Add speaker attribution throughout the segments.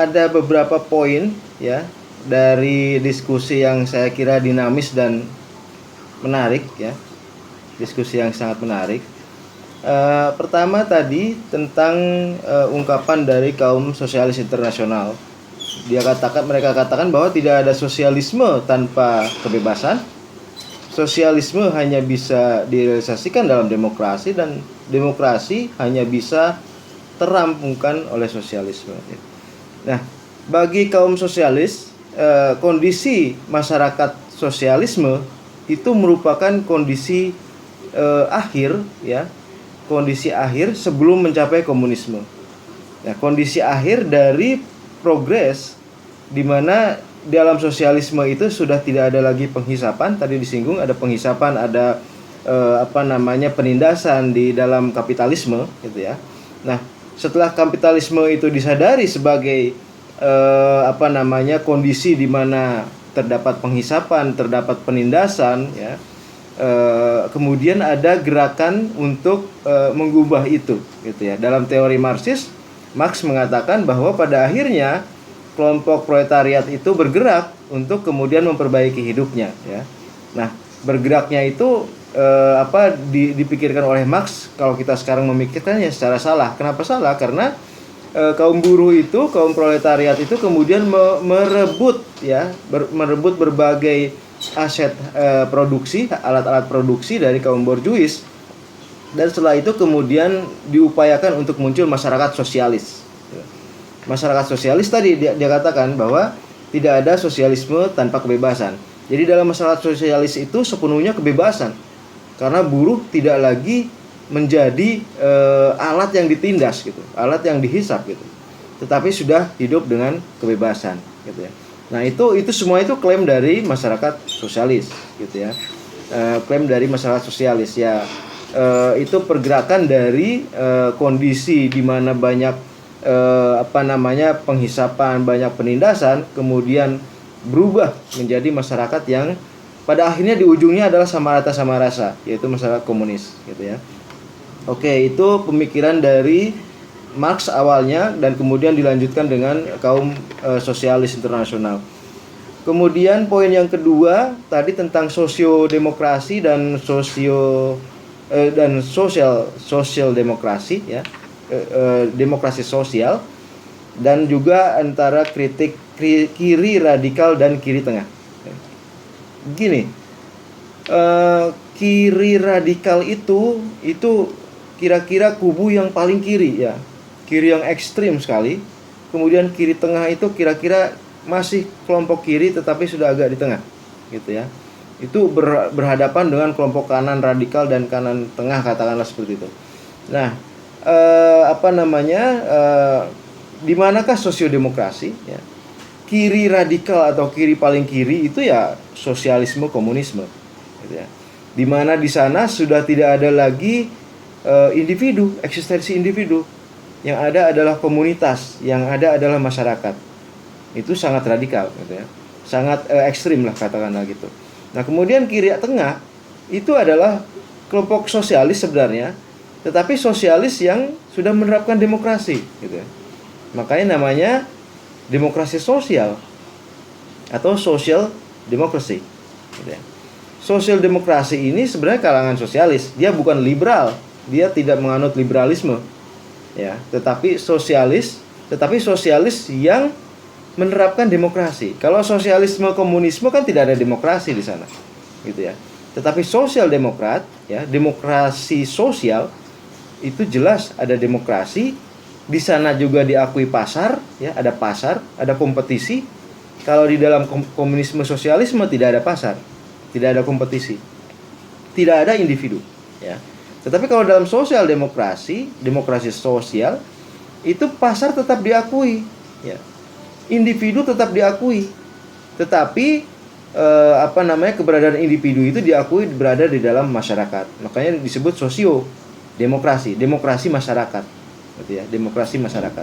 Speaker 1: ada beberapa poin ya dari diskusi yang saya kira dinamis dan menarik ya. Diskusi yang sangat menarik. Pertama tadi tentang ungkapan dari kaum sosialis internasional. Mereka katakan bahwa tidak ada sosialisme tanpa kebebasan. Sosialisme hanya bisa direalisasikan dalam demokrasi, dan demokrasi hanya bisa terampungkan oleh sosialisme. Nah, bagi kaum sosialis, kondisi masyarakat sosialisme itu merupakan kondisi akhir ya, kondisi akhir sebelum mencapai komunisme. Nah, kondisi akhir dari progres di mana dalam sosialisme itu sudah tidak ada lagi penghisapan. Tadi disinggung ada penghisapan, ada penindasan di dalam kapitalisme gitu ya. Nah, setelah kapitalisme itu disadari sebagai kondisi di mana terdapat penghisapan, terdapat penindasan ya. Kemudian ada gerakan untuk mengubah itu gitu ya. Dalam teori Marxis, Marx mengatakan bahwa pada akhirnya kelompok proletariat itu bergerak untuk kemudian memperbaiki hidupnya ya. Nah, bergeraknya itu dipikirkan oleh Marx, kalau kita sekarang memikirkannya secara salah. Kenapa salah? Karena kaum buruh itu, kaum proletariat itu kemudian merebut berbagai aset produksi, alat-alat produksi dari kaum borjuis, dan setelah itu kemudian diupayakan untuk muncul masyarakat sosialis. Masyarakat sosialis tadi dia katakan bahwa tidak ada sosialisme tanpa kebebasan. Jadi dalam masyarakat sosialis itu sepenuhnya kebebasan, karena buruh tidak lagi menjadi alat yang ditindas gitu, alat yang dihisap gitu, tetapi sudah hidup dengan kebebasan gitu ya. Nah, itu semua itu klaim dari masyarakat sosialis gitu ya. Klaim dari masyarakat sosialis ya. Itu pergerakan dari kondisi di mana banyak penghisapan, banyak penindasan, kemudian berubah menjadi masyarakat yang pada akhirnya di ujungnya adalah sama rasa, yaitu masyarakat komunis gitu ya. Oke, itu pemikiran dari Marx awalnya, dan kemudian dilanjutkan dengan kaum sosialis internasional. Kemudian poin yang kedua tadi tentang sosiodemokrasi dan sosial demokrasi ya. Demokrasi sosial, dan juga antara kritik kiri radikal dan kiri tengah. Gini, kiri radikal itu kira-kira kubu yang paling kiri ya, kiri yang ekstrim sekali. Kemudian kiri tengah itu kira-kira masih kelompok kiri tetapi sudah agak di tengah gitu ya. Itu berhadapan dengan kelompok kanan radikal dan kanan tengah, katakanlah seperti itu. Nah, di manakah sosiodemokrasi ya? Kiri radikal atau kiri paling kiri itu ya sosialisme komunisme gitu ya. Di mana di sana sudah tidak ada lagi individu, eksistensi individu. Yang ada adalah komunitas, yang ada adalah masyarakat. Itu sangat radikal gitu ya. Sangat ekstrim lah, katakanlah gitu. Nah, kemudian kiri tengah itu adalah kelompok sosialis sebenarnya, tetapi sosialis yang sudah menerapkan demokrasi gitu ya. Makanya namanya demokrasi sosial atau social democracy gitu ya. Social demokrasi ini sebenarnya kalangan sosialis, dia bukan liberal, dia tidak menganut liberalisme ya, tetapi sosialis yang menerapkan demokrasi. Kalau sosialisme komunisme kan tidak ada demokrasi di sana gitu ya. Tetapi sosial demokrat ya, demokrasi sosial itu jelas ada demokrasi. Di sana juga diakui pasar ya, ada pasar, ada kompetisi. Kalau di dalam komunisme sosialisme tidak ada pasar, tidak ada kompetisi, tidak ada individu ya. Tetapi kalau dalam sosial demokrasi, demokrasi sosial, itu pasar tetap diakui ya, individu tetap diakui, tetapi keberadaan individu itu diakui berada di dalam masyarakat. Makanya disebut demokrasi masyarakat gitu ya, demokrasi masyarakat.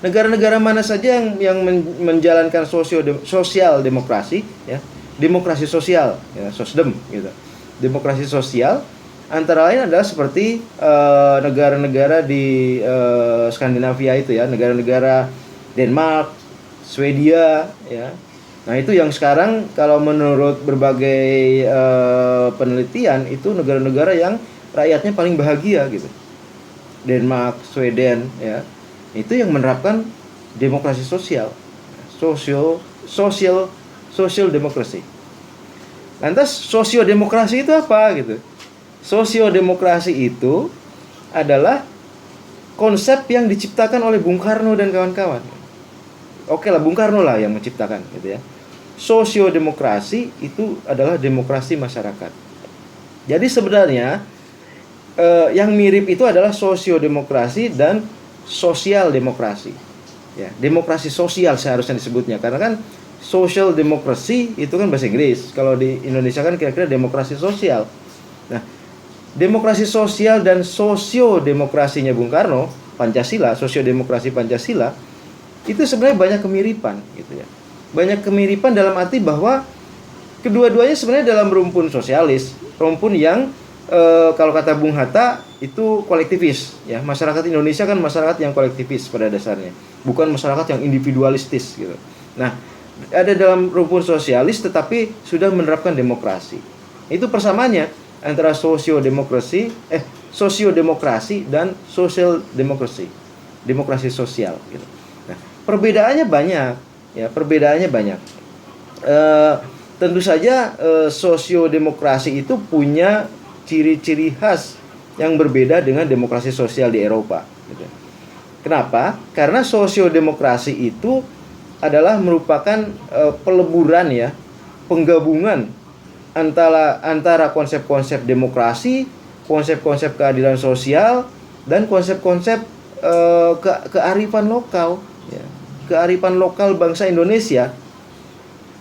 Speaker 1: Negara-negara mana saja yang menjalankan sosial demokrasi ya, demokrasi sosial ya, sosdem gitu. Demokrasi sosial antara lain adalah seperti negara-negara di Skandinavia itu ya, negara-negara Denmark, Swedia, ya. Nah, itu yang sekarang kalau menurut berbagai penelitian itu negara-negara yang rakyatnya paling bahagia gitu. Denmark, Sweden, ya. Itu yang menerapkan demokrasi sosial. Social democracy. Lantas sosiodemokrasi itu apa gitu? Sosiodemokrasi itu adalah konsep yang diciptakan oleh Bung Karno dan kawan-kawan. Oke lah, Bung Karno lah yang menciptakan gitu ya. Sosiodemokrasi itu adalah demokrasi masyarakat. Jadi sebenarnya yang mirip itu adalah sosiodemokrasi dan sosial demokrasi. Ya, demokrasi sosial seharusnya disebutnya, karena kan social democracy itu kan bahasa Inggris. Kalau di Indonesia kan kira-kira demokrasi sosial. Nah, demokrasi sosial dan sosiodemokrasinya Bung Karno, Pancasila, sosiodemokrasi Pancasila, itu sebenarnya banyak kemiripan gitu ya. Banyak kemiripan dalam arti bahwa kedua-duanya sebenarnya dalam rumpun sosialis, rumpun yang kalau kata Bung Hatta itu kolektivis ya. Masyarakat Indonesia kan masyarakat yang kolektivis pada dasarnya, bukan masyarakat yang individualistis gitu. Nah, ada dalam rumpun sosialis tetapi sudah menerapkan demokrasi. Itu persamaannya antara sosiodemokrasi dan social democracy, demokrasi sosial gitu. Nah, perbedaannya banyak ya, tentu saja sosiodemokrasi itu punya ciri-ciri khas yang berbeda dengan demokrasi sosial di Eropa gitu. Kenapa? Karena sosiodemokrasi itu adalah merupakan peleburan ya, penggabungan antara konsep-konsep demokrasi, konsep-konsep keadilan sosial, dan konsep-konsep kearifan lokal ya. Kearifan lokal bangsa Indonesia.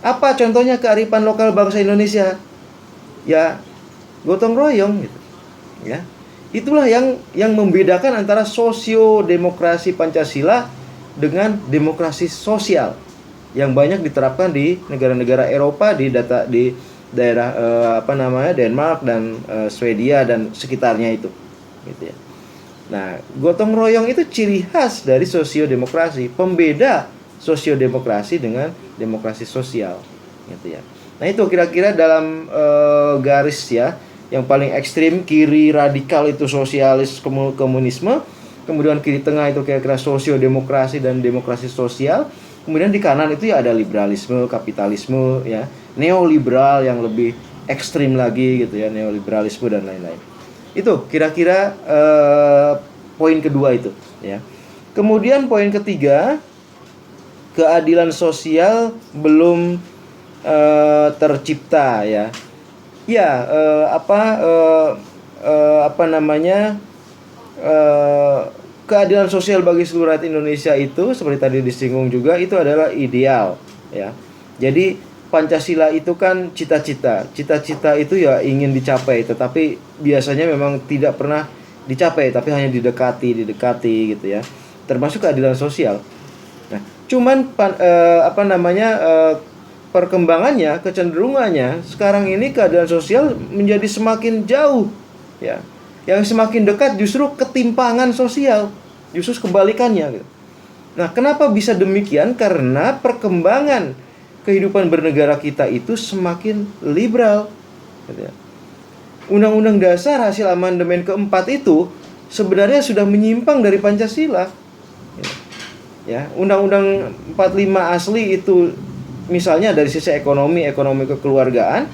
Speaker 1: Apa contohnya kearifan lokal bangsa Indonesia? Ya, gotong royong gitu. Ya. Itulah yang membedakan antara sosiodemokrasi Pancasila dengan demokrasi sosial yang banyak diterapkan di negara-negara Eropa, di daerah Denmark dan Swedia dan sekitarnya itu gitu ya. Nah, gotong royong itu ciri khas dari sosiodemokrasi, pembeda sosiodemokrasi dengan demokrasi sosial gitu ya. Nah, itu kira-kira dalam garis ya. Yang paling ekstrim kiri radikal itu sosialis komunisme, kemudian kiri tengah itu kira-kira sosiodemokrasi dan demokrasi sosial, kemudian di kanan itu ya ada liberalisme, kapitalisme ya, neoliberal yang lebih ekstrim lagi gitu ya, neoliberalisme dan lain-lain. Itu kira-kira poin kedua itu ya. Kemudian poin ketiga, keadilan sosial belum tercipta ya. Ya, keadilan sosial bagi seluruh rakyat Indonesia itu seperti tadi disinggung juga itu adalah ideal ya. Jadi Pancasila itu kan cita-cita itu ya ingin dicapai, tetapi biasanya memang tidak pernah dicapai, tapi hanya didekati gitu ya. Termasuk keadilan sosial. Nah, cuman perkembangannya, kecenderungannya sekarang ini keadaan sosial menjadi semakin jauh ya. Yang semakin dekat justru ketimpangan sosial, justru kebalikannya gitu. Nah, kenapa bisa demikian? Karena perkembangan kehidupan bernegara kita itu semakin liberal gitu ya. Undang-undang dasar hasil amandemen keempat itu sebenarnya sudah menyimpang dari Pancasila ya. Undang-undang 45 asli itu misalnya dari sisi ekonomi kekeluargaan,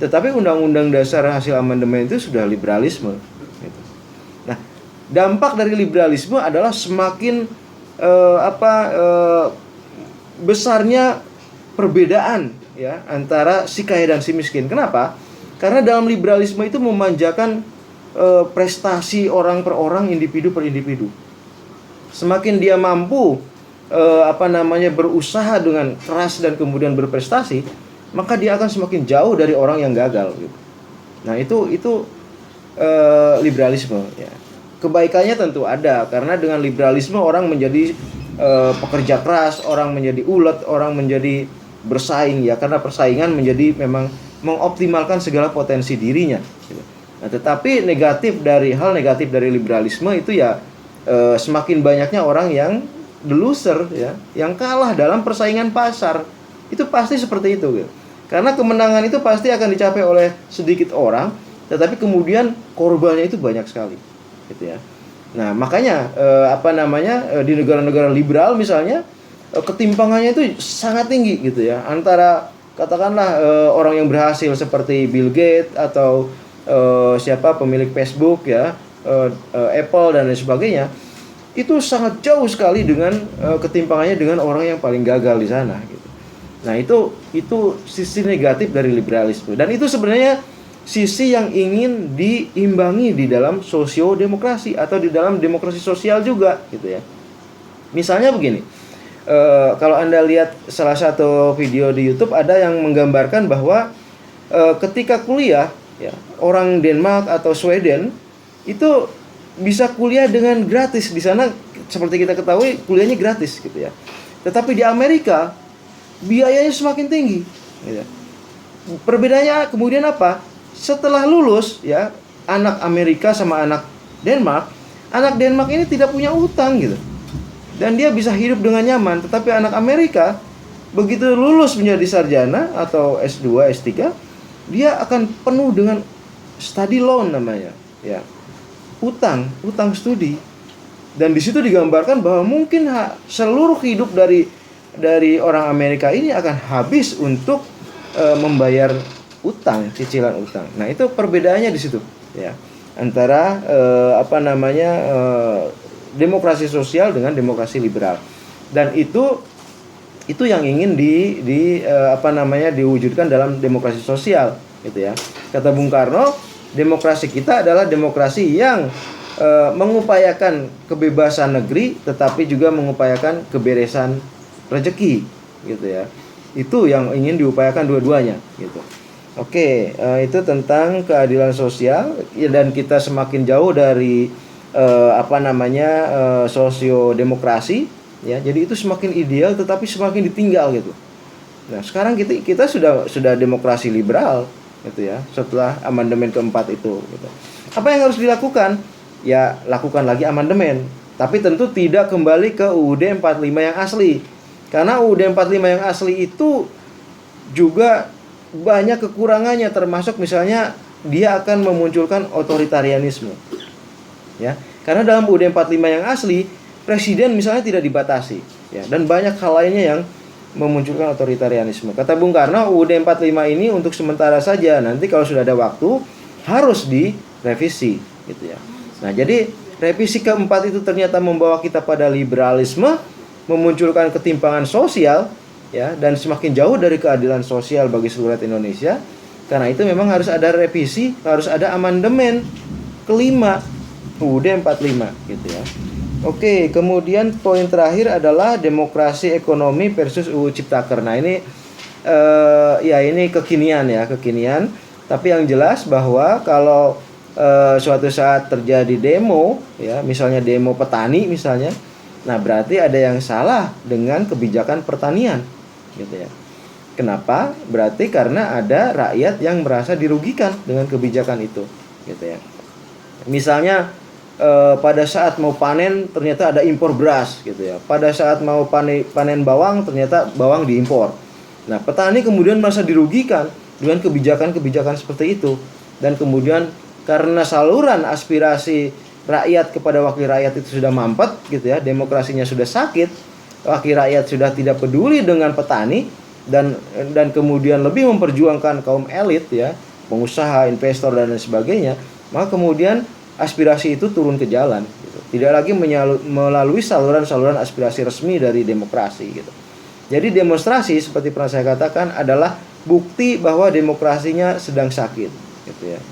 Speaker 1: tetapi undang-undang dasar hasil amandemen itu sudah liberalisme gitu. Nah, dampak dari liberalisme adalah semakin besarnya perbedaan ya antara si kaya dan si miskin. Kenapa? Karena dalam liberalisme itu memanjakan prestasi orang per orang, individu per individu. Semakin dia mampu berusaha dengan keras dan kemudian berprestasi, maka dia akan semakin jauh dari orang yang gagal gitu. Nah, itu liberalisme ya. Kebaikannya tentu ada, karena dengan liberalisme orang menjadi pekerja keras, orang menjadi ulet, orang menjadi bersaing ya, karena persaingan menjadi memang mengoptimalkan segala potensi dirinya gitu. Nah, tetapi negatif dari liberalisme itu ya semakin banyaknya orang yang the loser ya, yang kalah dalam persaingan pasar. Itu pasti seperti itu gitu. Karena kemenangan itu pasti akan dicapai oleh sedikit orang, tetapi kemudian korbannya itu banyak sekali gitu ya. Nah, makanya di negara-negara liberal misalnya ketimpangannya itu sangat tinggi gitu ya, antara katakanlah orang yang berhasil seperti Bill Gates atau pemilik Facebook ya, Apple dan lain sebagainya, itu sangat jauh sekali dengan ketimpangannya dengan orang yang paling gagal di sana gitu. Nah, itu sisi negatif dari liberalisme, dan itu sebenarnya sisi yang ingin diimbangi di dalam sosiodemokrasi atau di dalam demokrasi sosial juga gitu ya. Misalnya begini, kalau Anda lihat salah satu video di YouTube, ada yang menggambarkan bahwa ketika kuliah ya, orang Denmark atau Sweden itu bisa kuliah dengan gratis di sana. Seperti kita ketahui, kuliahnya gratis gitu ya. Tetapi di Amerika biayanya semakin tinggi gitu. Perbedaannya kemudian apa? Setelah lulus ya, anak Amerika sama anak Denmark ini tidak punya utang gitu, dan dia bisa hidup dengan nyaman. Tetapi anak Amerika begitu lulus menjadi sarjana atau S2, S3, dia akan penuh dengan study loan namanya ya, utang studi. Dan di situ digambarkan bahwa mungkin seluruh hidup dari orang Amerika ini akan habis untuk membayar utang, cicilan utang. Nah, itu perbedaannya di situ ya, antara demokrasi sosial dengan demokrasi liberal. Dan itu yang ingin diwujudkan dalam demokrasi sosial gitu ya. Kata Bung Karno, demokrasi kita adalah demokrasi yang mengupayakan kebebasan negeri tetapi juga mengupayakan keberesan rezeki gitu ya. Itu yang ingin diupayakan dua-duanya gitu. Oke, itu tentang keadilan sosial ya, dan kita semakin jauh dari sosiodemokrasi ya. Jadi itu semakin ideal tetapi semakin ditinggal gitu. Nah, sekarang kita sudah demokrasi liberal gitu ya, setelah amandemen keempat itu gitu. Apa yang harus dilakukan? Ya, lakukan lagi amandemen, tapi tentu tidak kembali ke UUD 45 yang asli. Karena UUD 45 yang asli itu juga banyak kekurangannya, termasuk misalnya dia akan memunculkan otoritarianisme ya. Karena dalam UUD 45 yang asli, presiden misalnya tidak dibatasi ya, dan banyak hal lainnya yang memunculkan otoritarianisme. Kata Bung Karno, UUD 45 ini untuk sementara saja, nanti kalau sudah ada waktu harus direvisi gitu ya. Nah, jadi revisi keempat itu ternyata membawa kita pada liberalisme, memunculkan ketimpangan sosial ya, dan semakin jauh dari keadilan sosial bagi seluruh rakyat Indonesia. Karena itu memang harus ada revisi, harus ada amandemen kelima UUD 45 gitu ya. Oke, kemudian poin terakhir adalah demokrasi ekonomi versus UU Ciptaker. Nah, ini ini kekinian. Tapi yang jelas bahwa kalau suatu saat terjadi demo ya, misalnya demo petani misalnya, nah berarti ada yang salah dengan kebijakan pertanian gitu ya. Kenapa? Berarti karena ada rakyat yang merasa dirugikan dengan kebijakan itu gitu ya. Misalnya pada saat mau panen ternyata ada impor beras gitu ya. Pada saat mau panen bawang ternyata bawang diimpor. Nah, petani kemudian merasa dirugikan dengan kebijakan-kebijakan seperti itu. Dan kemudian karena saluran aspirasi rakyat kepada wakil rakyat itu sudah mampet gitu ya, demokrasinya sudah sakit, wakil rakyat sudah tidak peduli dengan petani, dan kemudian lebih memperjuangkan kaum elit ya, pengusaha, investor dan lain sebagainya, maka kemudian aspirasi itu turun ke jalan gitu. Tidak lagi melalui saluran-saluran aspirasi resmi dari demokrasi gitu. Jadi demonstrasi seperti pernah saya katakan adalah bukti bahwa demokrasinya sedang sakit gitu ya.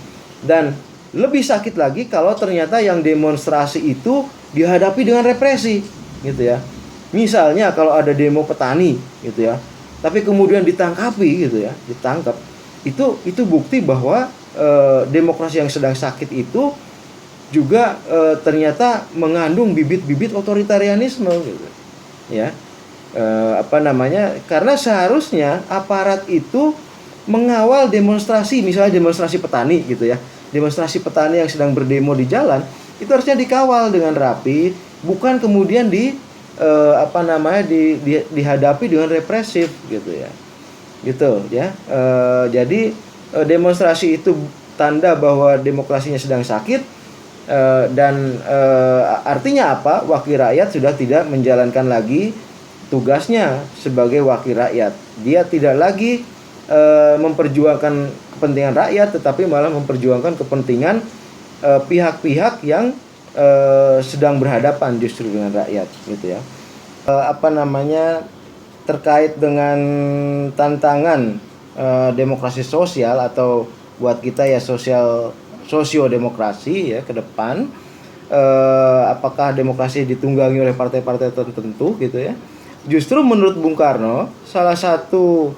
Speaker 1: Dan lebih sakit lagi kalau ternyata yang demonstrasi itu dihadapi dengan represi gitu ya. Misalnya kalau ada demo petani gitu ya, tapi kemudian ditangkap, itu bukti bahwa demokrasi yang sedang sakit itu juga ternyata mengandung bibit-bibit otoritarianisme gitu ya. Karena seharusnya aparat itu mengawal demonstrasi, misalnya demonstrasi petani gitu ya. Demonstrasi petani yang sedang berdemo di jalan itu harusnya dikawal dengan rapi, bukan kemudian dihadapi dengan represif gitu ya. Gitu ya. Jadi demonstrasi itu tanda bahwa demokrasinya sedang sakit, dan artinya apa? Wakil rakyat sudah tidak menjalankan lagi tugasnya sebagai wakil rakyat. Dia tidak lagi memperjuangkan kepentingan rakyat, tetapi malah memperjuangkan kepentingan pihak-pihak yang sedang berhadapan justru dengan rakyat gitu ya. Terkait dengan tantangan demokrasi sosial, atau buat kita ya sosiodemokrasi ya ke depan, apakah demokrasi ditunggangi oleh partai-partai tertentu gitu ya. Justru menurut Bung Karno, salah satu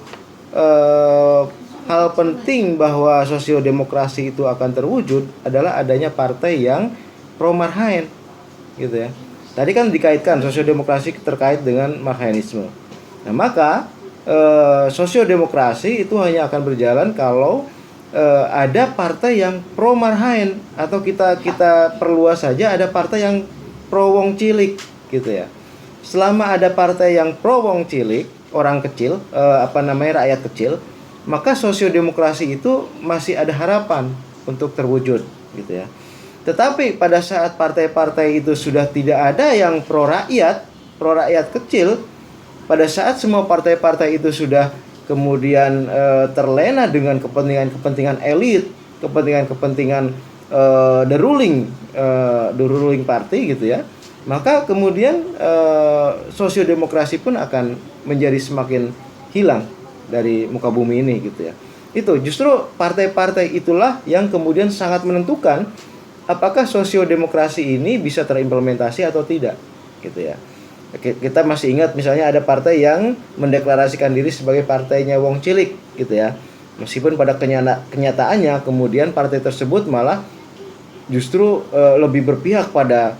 Speaker 1: hal penting bahwa sosiodemokrasi itu akan terwujud adalah adanya partai yang pro Marhaen gitu ya. Tadi kan dikaitkan sosiodemokrasi terkait dengan Marhaenisme. Nah, maka sosiodemokrasi itu hanya akan berjalan kalau ada partai yang pro Marhaen, atau kita perluas saja, ada partai yang pro Wong Cilik gitu ya. Selama ada partai yang pro Wong Cilik, orang kecil, rakyat kecil, maka sosiodemokrasi itu masih ada harapan untuk terwujud gitu ya. Tetapi pada saat partai-partai itu sudah tidak ada yang pro rakyat kecil, pada saat semua partai-partai itu sudah kemudian terlena dengan kepentingan elit, kepentingan the ruling party gitu ya, maka kemudian sosiodemokrasi pun akan menjadi semakin hilang dari muka bumi ini gitu ya. Itu justru partai-partai itulah yang kemudian sangat menentukan apakah sosiodemokrasi ini bisa terimplementasi atau tidak gitu ya. Kita masih ingat misalnya ada partai yang mendeklarasikan diri sebagai partainya Wong Cilik gitu ya. Meskipun pada kenyataannya kemudian partai tersebut malah justru lebih berpihak pada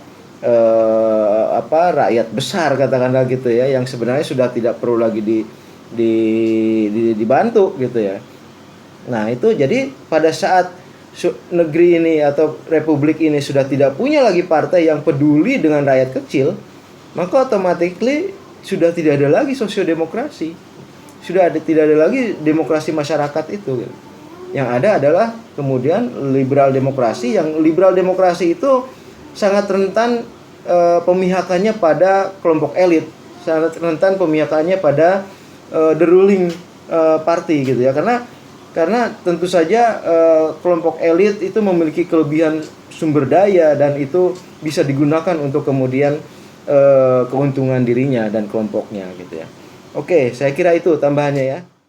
Speaker 1: rakyat besar katakanlah gitu ya, yang sebenarnya sudah tidak perlu lagi dibantu gitu ya. Nah, itu jadi pada saat negeri ini atau republik ini sudah tidak punya lagi partai yang peduli dengan rakyat kecil, maka automatically sudah tidak ada lagi sosiodemokrasi. Tidak ada lagi demokrasi masyarakat itu. Yang ada adalah kemudian liberal demokrasi, yang liberal demokrasi itu sangat rentan pemihakannya pada kelompok elit, sangat rentan pemihakannya pada the ruling party gitu ya. Karena tentu saja kelompok elit itu memiliki kelebihan sumber daya, dan itu bisa digunakan untuk kemudian keuntungan dirinya dan kelompoknya gitu ya. Oke, saya kira itu tambahannya ya.